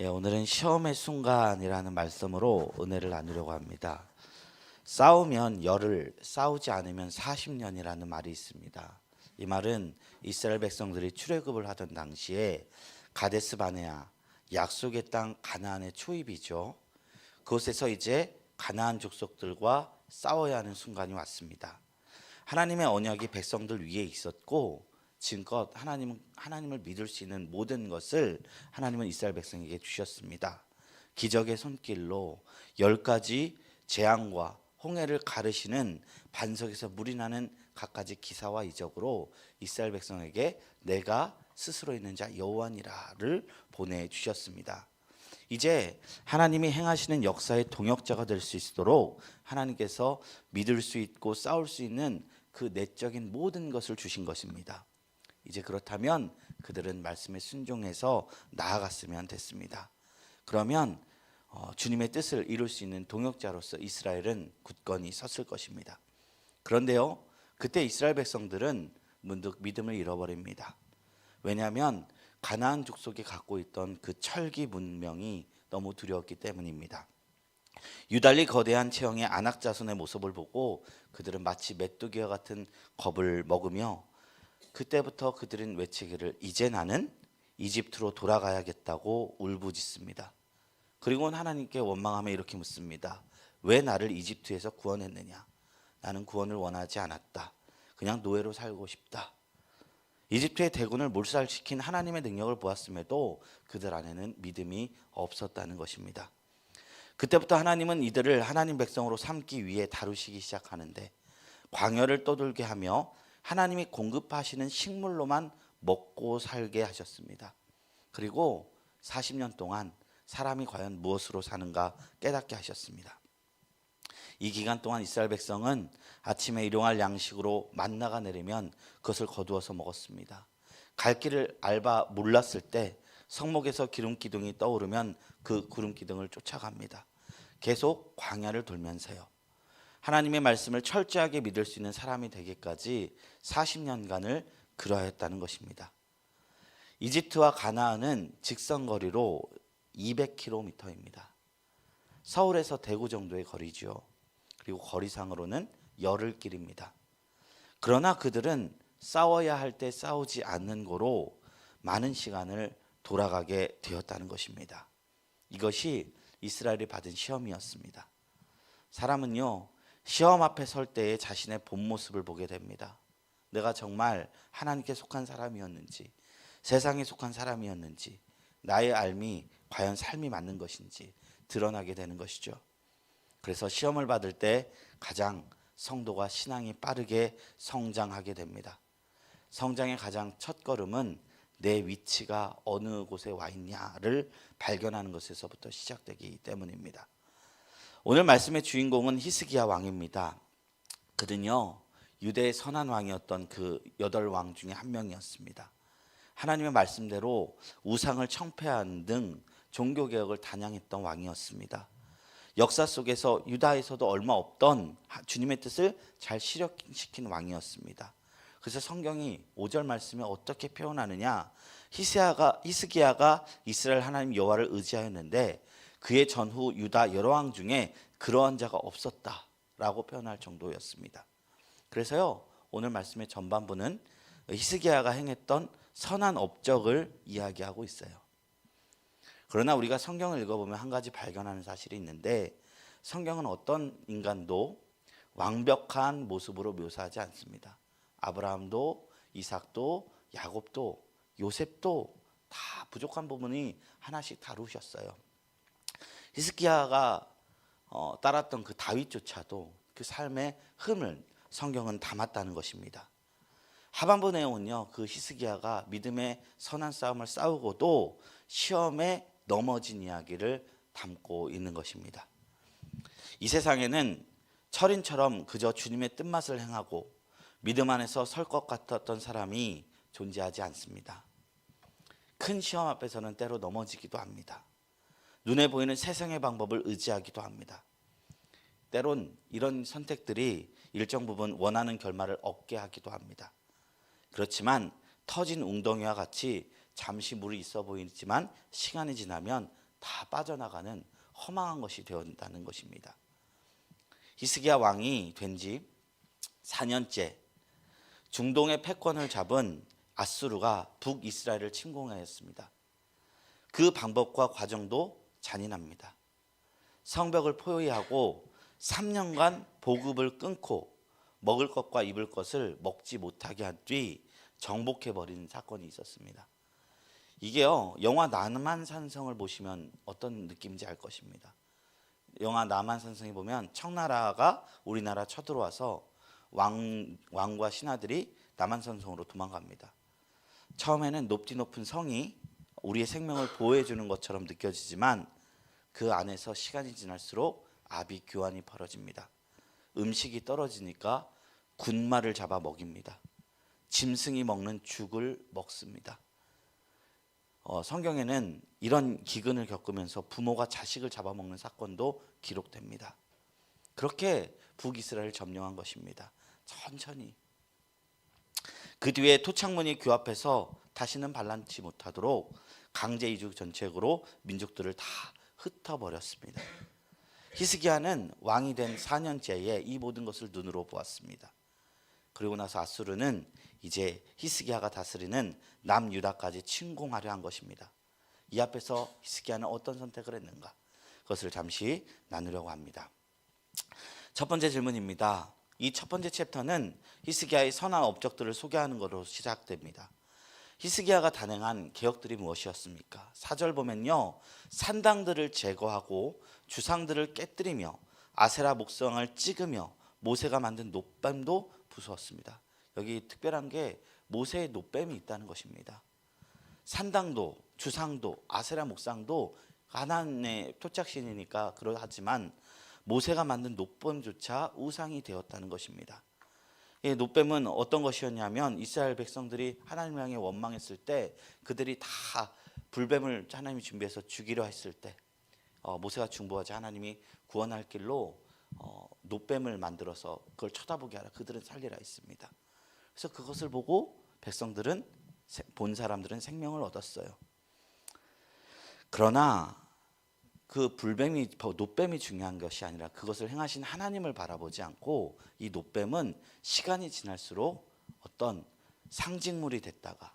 오늘은 시험의 순간이라는 말씀으로 은혜를 나누려고 합니다. 싸우면 열흘, 싸우지 않으면 40년이라는 말이 있습니다. 이 말은 이스라엘 백성들이 출애굽을 하던 당시에 가데스 바네아, 약속의 땅 가나안의 초입이죠. 그곳에서 이제 가나안 족속들과 싸워야 하는 순간이 왔습니다. 하나님의 언약이 백성들 위에 있었고 지금껏 하나님을 믿을 수 있는 모든 것을 하나님은 이스라엘 백성에게 주셨습니다. 기적의 손길로 10가지 재앙과 홍해를 가르시는 반석에서 물이 나는 갖가지 기사와 이적으로 이스라엘 백성에게 내가 스스로 있는 자 여호와니라를 보내주셨습니다. 이제 하나님이 행하시는 역사의 동역자가 될 수 있도록 하나님께서 믿을 수 있고 싸울 수 있는 그 내적인 모든 것을 주신 것입니다. 이제 그렇다면 그들은 말씀에 순종해서 나아갔으면 됐습니다. 그러면 주님의 뜻을 이룰 수 있는 동역자로서 이스라엘은 굳건히 섰을 것입니다. 그런데요, 그때 이스라엘 백성들은 문득 믿음을 잃어버립니다. 왜냐하면 가나안 족속이 갖고 있던 그 철기 문명이 너무 두려웠기 때문입니다. 유달리 거대한 체형의 아낙 자손의 모습을 보고 그들은 마치 메뚜기와 같은 겁을 먹으며 그때부터 그들은 외치기를 이제 나는 이집트로 돌아가야겠다고 울부짖습니다. 그리고는 하나님께 원망하며 이렇게 묻습니다. 왜 나를 이집트에서 구원했느냐? 나는 구원을 원하지 않았다. 그냥 노예로 살고 싶다. 이집트의 대군을 몰살시킨 하나님의 능력을 보았음에도 그들 안에는 믿음이 없었다는 것입니다. 그때부터 하나님은 이들을 하나님 백성으로 삼기 위해 다루시기 시작하는데 광야를 떠돌게 하며 하나님이 공급하시는 식물로만 먹고 살게 하셨습니다. 그리고 40년 동안 사람이 과연 무엇으로 사는가 깨닫게 하셨습니다. 이 기간 동안 이스라엘 백성은 아침에 일용할 양식으로 만나가 내리면 그것을 거두어서 먹었습니다. 갈 길을 몰랐을 때 성목에서 기름 기둥이 떠오르면 그 구름 기둥을 쫓아갑니다. 계속 광야를 돌면서요. 하나님의 말씀을 철저하게 믿을 수 있는 사람이 되기까지 40년간을 그러했다는 것입니다. 이집트와 가나안은 직선거리로 200km입니다. 서울에서 대구 정도의 거리죠. 그리고 거리상으로는 열흘길입니다. 그러나 그들은 싸워야 할 때 싸우지 않는 거로 많은 시간을 돌아가게 되었다는 것입니다. 이것이 이스라엘이 받은 시험이었습니다. 사람은요, 시험 앞에 설 때에 자신의 본 모습을 보게 됩니다. 내가 정말 하나님께 속한 사람이었는지, 세상에 속한 사람이었는지, 나의 삶이 과연 삶이 맞는 것인지 드러나게 되는 것이죠. 그래서 시험을 받을 때 가장 성도가 신앙이 빠르게 성장하게 됩니다. 성장의 가장 첫 걸음은 내 위치가 어느 곳에 와 있냐를 발견하는 것에서부터 시작되기 때문입니다. 오늘 말씀의 주인공은 히스기야 왕입니다. 그는요, 유대의 선한 왕이었던 그 8왕 중에 한 명이었습니다. 하나님의 말씀대로 우상을 청폐한 등 종교개혁을 단양했던 왕이었습니다. 역사 속에서 유다에서도 얼마 없던 주님의 뜻을 잘 실현시킨 왕이었습니다. 그래서 성경이 5절 말씀에 어떻게 표현하느냐, 히스기야가 이스라엘 하나님 여호와를 의지하였는데 그의 전후 유다 여러 왕 중에 그러한 자가 없었다라고 표현할 정도였습니다. 그래서요, 오늘 말씀의 전반부는 히스기야가 행했던 선한 업적을 이야기하고 있어요. 그러나 우리가 성경을 읽어보면 한 가지 발견하는 사실이 있는데 성경은 어떤 인간도 완벽한 모습으로 묘사하지 않습니다. 아브라함도 이삭도 야곱도 요셉도 다 부족한 부분이 하나씩 다루셨어요. 히스기야가 따랐던 그 다윗조차도 그 삶의 흠을 성경은 담았다는 것입니다. 하반부 내용은요, 그 히스기야가 믿음의 선한 싸움을 싸우고도 시험에 넘어진 이야기를 담고 있는 것입니다. 이 세상에는 철인처럼 그저 주님의 뜻맛을 행하고 믿음 안에서 설 것 같았던 사람이 존재하지 않습니다. 큰 시험 앞에서는 때로 넘어지기도 합니다. 눈에 보이는 세상의 방법을 의지하기도 합니다. 때론 이런 선택들이 일정 부분 원하는 결말을 얻게 하기도 합니다. 그렇지만 터진 웅덩이와 같이 잠시 물이 있어 보이지만 시간이 지나면 다 빠져나가는 허망한 것이 되었다는 것입니다. 히스기야 왕이 된 지 4년째 중동의 패권을 잡은 아수르가 북이스라엘을 침공하였습니다. 그 방법과 과정도 잔인합니다. 성벽을 포위하고 3년간 보급을 끊고 먹을 것과 입을 것을 먹지 못하게 한 뒤 정복해버리는 사건이 있었습니다. 이게요, 영화 남한산성을 보시면 어떤 느낌인지 알 것입니다. 영화 남한산성에 보면 청나라가 우리나라 쳐들어와서 왕과 신하들이 남한산성으로 도망갑니다. 처음에는 높은 성이 우리의 생명을 보호해주는 것처럼 느껴지지만 그 안에서 시간이 지날수록 아비 교환이 벌어집니다. 음식이 떨어지니까 군마를 잡아 먹입니다. 짐승이 먹는 죽을 먹습니다. 성경에는 이런 기근을 겪으면서 부모가 자식을 잡아먹는 사건도 기록됩니다. 그렇게 북이스라엘을 점령한 것입니다. 천천히. 그 뒤에 토착문이 규합해서 다시는 반란치 못하도록 강제 이주 정책으로 민족들을 다 흩어버렸습니다. 히스기야는 왕이 된 4년째에 이 모든 것을 눈으로 보았습니다. 그리고 나서 아수르는 이제 히스기야가 다스리는 남유다까지 침공하려 한 것입니다. 이 앞에서 히스기야는 어떤 선택을 했는가? 그것을 잠시 나누려고 합니다. 첫 번째 질문입니다. 이 첫 번째 챕터는 히스기야의 선한 업적들을 소개하는 것으로 시작됩니다. 히스기야가 단행한 개혁들이 무엇이었습니까? 4절 보면요, 산당들을 제거하고 주상들을 깨뜨리며 아세라 목상을 찍으며 모세가 만든 놋뱀도 부수었습니다. 여기 특별한 게 모세의 놋뱀이 있다는 것입니다. 산당도 주상도 아세라 목상도 가나안의 토착신이니까 그러하지만 모세가 만든 놋뱀조차 우상이 되었다는 것입니다. 이 놋뱀은 어떤 것이었냐면 이스라엘 백성들이 하나님 향해 원망했을 때 그들이 다 불뱀을 하나님이 준비해서 죽이려 했을 때 모세가 중보하자 하나님이 구원할 길로 놋뱀을 만들어서 그걸 쳐다보게 하라, 그들은 살리라 했습니다. 그래서 그것을 보고 백성들은, 본 사람들은 생명을 얻었어요. 그러나 그 놋뱀이 중요한 것이 아니라 그것을 행하신 하나님을 바라보지 않고 이 놋뱀은 시간이 지날수록 어떤 상징물이 됐다가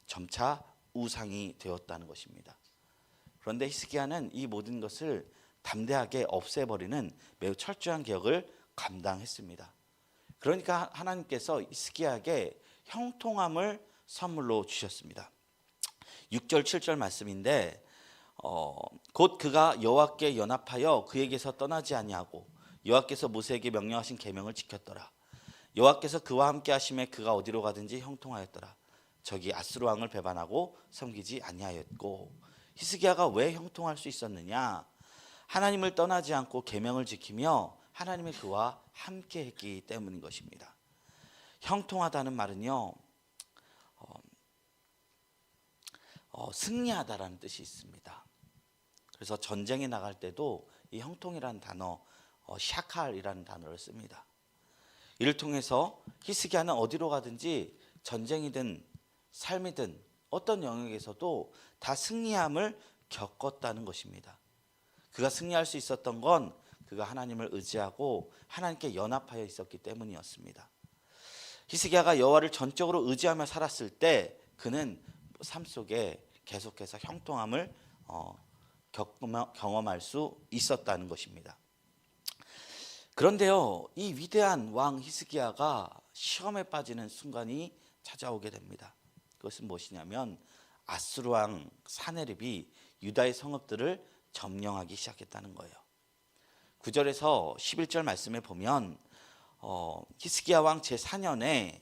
점차 우상이 되었다는 것입니다. 그런데 히스기야는 이 모든 것을 담대하게 없애버리는 매우 철저한 개혁을 감당했습니다. 그러니까 하나님께서 히스기야에게 형통함을 선물로 주셨습니다. 6절 7절 말씀인데 곧 그가 여호와께 연합하여 그에게서 떠나지 아니하고 여호와께서 모세에게 명령하신 계명을 지켰더라. 여호와께서 그와 함께 하심에 그가 어디로 가든지 형통하였더라. 저기 아수르 왕을 배반하고 섬기지 아니하였고. 히스기야가 왜 형통할 수 있었느냐? 하나님을 떠나지 않고 계명을 지키며 하나님이 그와 함께 했기 때문인 것입니다. 형통하다는 말은요, 승리하다라는 뜻이 있습니다. 그래서 전쟁에 나갈 때도 이 형통이라는 단어, 샤칼이라는 단어를 씁니다. 이를 통해서 히스기야는 어디로 가든지 전쟁이든 삶이든 어떤 영역에서도 다 승리함을 겪었다는 것입니다. 그가 승리할 수 있었던 건 그가 하나님을 의지하고 하나님께 연합하여 있었기 때문이었습니다. 히스기야가 여호와를 전적으로 의지하며 살았을 때 그는 삶 속에 계속해서 형통함을 경험할 수 있었다는 것입니다. 그런데요, 이 위대한 왕 히스기야가 시험에 빠지는 순간이 찾아오게 됩니다. 그것은 무엇이냐면 아수르 왕 사네립이 유다의 성읍들을 점령하기 시작했다는 거예요. 9절에서 11절 말씀에 보면 히스기야 왕 제4년에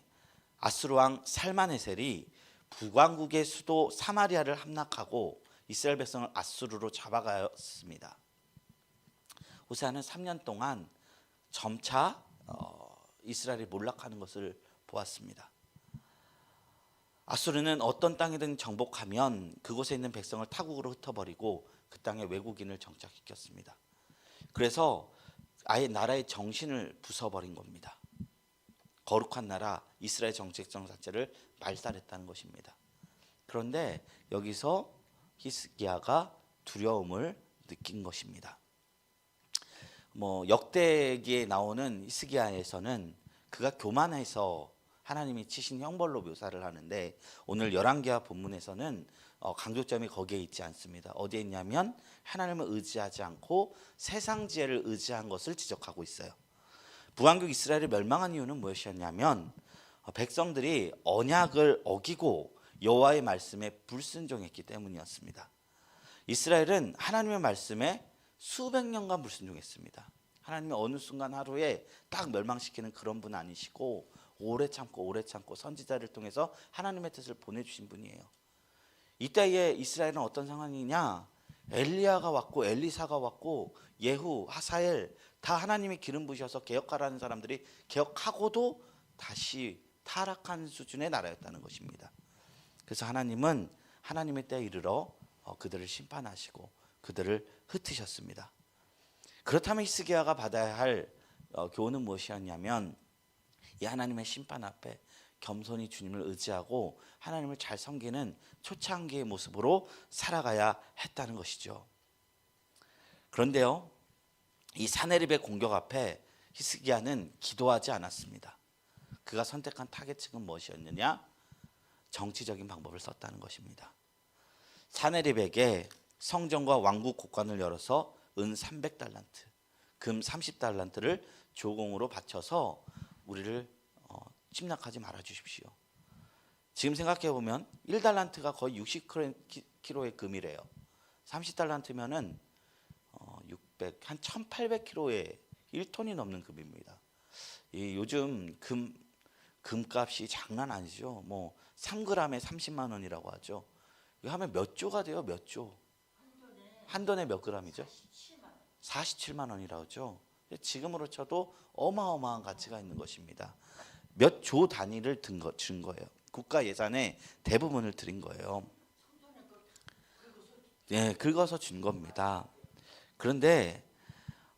아수르 왕 살마네셀이 북왕국의 수도 사마리아를 함락하고 이스라엘 백성을 아수르로 잡아갔습니다. 호세아는 3년 동안 점차 이스라엘이 몰락하는 것을 보았습니다. 아수르는 어떤 땅이든 정복하면 그곳에 있는 백성을 타국으로 흩어버리고 그 땅에 외국인을 정착시켰습니다. 그래서 아예 나라의 정신을 부숴버린 겁니다. 거룩한 나라 이스라엘 정책정 자체를 말살했다는 것입니다. 그런데 여기서 히스기야가 두려움을 느낀 것입니다. 역대기에 나오는 히스기야에서는 그가 교만해서 하나님이 치신 형벌로 묘사를 하는데, 오늘 열왕기하 본문에서는 강조점이 거기에 있지 않습니다. 어디에 있냐면 하나님을 의지하지 않고 세상 지혜를 의지한 것을 지적하고 있어요. 북왕국 이스라엘이 멸망한 이유는 무엇이었냐면 백성들이 언약을 어기고 여호와의 말씀에 불순종했기 때문이었습니다. 이스라엘은 하나님의 말씀에 수백 년간 불순종했습니다. 하나님이 어느 순간 하루에 딱 멸망시키는 그런 분 아니시고 오래 참고 선지자를 통해서 하나님의 뜻을 보내주신 분이에요. 이때에 이스라엘은 어떤 상황이냐? 엘리야가 왔고 엘리사가 왔고 예후, 하사엘 다 하나님이 기름 부으셔서 개혁하라는 사람들이 개혁하고도 다시 타락한 수준의 나라였다는 것입니다. 그래서 하나님은 하나님의 때에 이르러 그들을 심판하시고 그들을 흩으셨습니다. 그렇다면 히스기야가 받아야 할 교훈은 무엇이었냐면, 이 하나님의 심판 앞에 겸손히 주님을 의지하고 하나님을 잘 섬기는 초창기의 모습으로 살아가야 했다는 것이죠. 그런데요, 이 사네립의 공격 앞에 히스기야는 기도하지 않았습니다. 그가 선택한 타겟층은 무엇이었느냐? 정치적인 방법을 썼다는 것입니다. 사네립에게 성전과 왕국 곳간을 열어서 은 300달란트, 금 30달란트를 조공으로 바쳐서 우리를 침략하지 말아 주십시오. 지금 생각해 보면 1달란트가 거의 60kg의 금이래요. 30달란트면은 600, 한 1800kg의 1톤이 넘는 금입니다. 요즘 금값이 장난 아니죠. 3g에 30만 원이라고 하죠. 이거 하면 몇 조가 돼요? 몇 조? 한 돈에 몇 g이죠? 47만 원이라고 하죠. 지금으로 쳐도 어마어마한 가치가 있는 것입니다. 몇 조 단위를 준 거예요. 국가 예산의 대부분을 드린 거예요. 네, 긁어서 준 겁니다. 그런데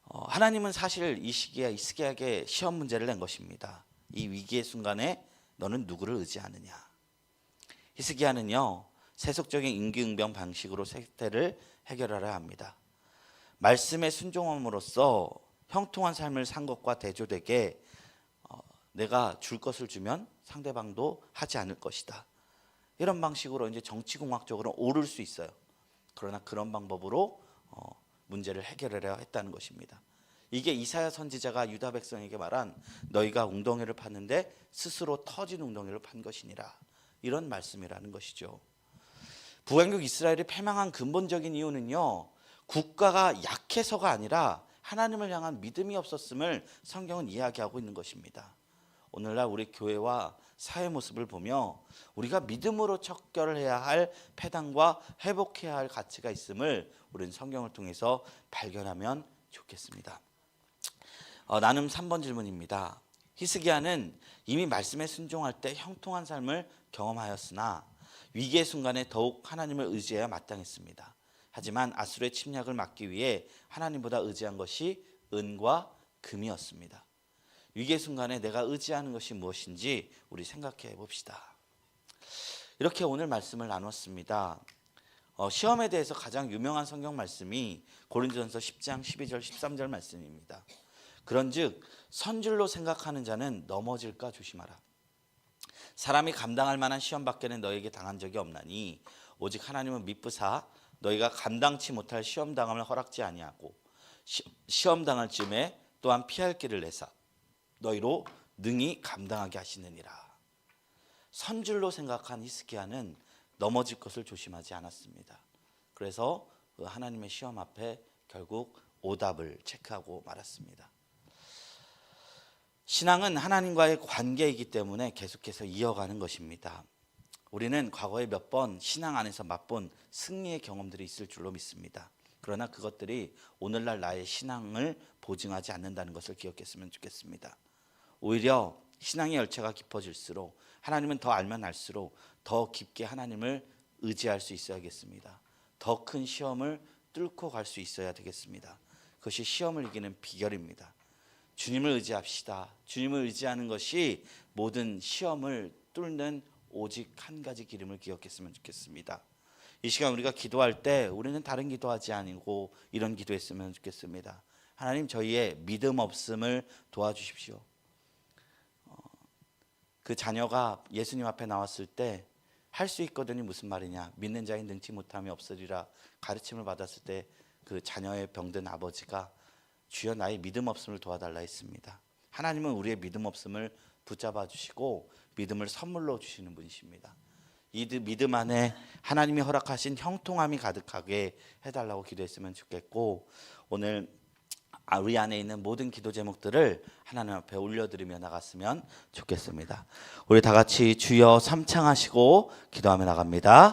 하나님은 사실 이 시기에 히스기야에게 시험 문제를 낸 것입니다. 이 위기의 순간에 너는 누구를 의지하느냐? 히스기야는요, 세속적인 임기응변 방식으로 세태를 해결하려 합니다. 말씀에 순종함으로써 형통한 삶을 산 것과 대조되게 내가 줄 것을 주면 상대방도 하지 않을 것이다. 이런 방식으로 이제 정치공학적으로 오를 수 있어요. 그러나 그런 방법으로 문제를 해결하려 했다는 것입니다. 이게 이사야 선지자가 유다 백성에게 말한 너희가 웅덩이를 팠는데 스스로 터진 웅덩이를 판 것이니라, 이런 말씀이라는 것이죠. 북왕국 이스라엘이 패망한 근본적인 이유는요, 국가가 약해서가 아니라 하나님을 향한 믿음이 없었음을 성경은 이야기하고 있는 것입니다. 오늘날 우리 교회와 사회 모습을 보며 우리가 믿음으로 척결을 해야 할 패당과 회복해야 할 가치가 있음을 우리는 성경을 통해서 발견하면 좋겠습니다. 나눔 3번 질문입니다. 히스기야는 이미 말씀에 순종할 때 형통한 삶을 경험하였으나 위기의 순간에 더욱 하나님을 의지해야 마땅했습니다. 하지만 아수르의 침략을 막기 위해 하나님보다 의지한 것이 은과 금이었습니다. 위기의 순간에 내가 의지하는 것이 무엇인지 우리 생각해 봅시다. 이렇게 오늘 말씀을 나눴습니다. 시험에 대해서 가장 유명한 성경 말씀이 고린도전서 10장 12절 13절 말씀입니다. 그런즉 선줄로 생각하는 자는 넘어질까 조심하라. 사람이 감당할 만한 시험 밖에는 너에게 당한 적이 없나니 오직 하나님은 미쁘사 너희가 감당치 못할 시험 당함을 허락지 아니하고 시험 당할 즈음에 또한 피할 길을 내사 너희로 능히 감당하게 하시느니라. 선줄로 생각한 히스기야는 넘어질 것을 조심하지 않았습니다. 그래서 그 하나님의 시험 앞에 결국 오답을 체크하고 말았습니다. 신앙은 하나님과의 관계이기 때문에 계속해서 이어가는 것입니다. 우리는 과거에 몇 번 신앙 안에서 맛본 승리의 경험들이 있을 줄로 믿습니다. 그러나 그것들이 오늘날 나의 신앙을 보증하지 않는다는 것을 기억했으면 좋겠습니다. 오히려 신앙의 열차가 깊어질수록 하나님은 더 알면 알수록 더 깊게 하나님을 의지할 수 있어야겠습니다. 더 큰 시험을 뚫고 갈 수 있어야 되겠습니다. 그것이 시험을 이기는 비결입니다. 주님을 의지합시다. 주님을 의지하는 것이 모든 시험을 뚫는 오직 한 가지 기름을 기억했으면 좋겠습니다. 이 시간 우리가 기도할 때 우리는 다른 기도하지 아니고 이런 기도했으면 좋겠습니다. 하나님, 저희의 믿음 없음을 도와주십시오. 그 자녀가 예수님 앞에 나왔을 때 할 수 있거든이 무슨 말이냐, 믿는 자의 능치 못함이 없으리라 가르침을 받았을 때 그 자녀의 병든 아버지가 주여 나의 믿음 없음을 도와달라 했습니다. 하나님은 우리의 믿음 없음을 붙잡아 주시고 믿음을 선물로 주시는 분이십니다. 이 믿음 안에 하나님이 허락하신 형통함이 가득하게 해달라고 기도했으면 좋겠고, 오늘 우리 안에 있는 모든 기도 제목들을 하나님 앞에 올려드리며 나갔으면 좋겠습니다. 우리 다 같이 주여 삼창하시고 기도하며 나갑니다.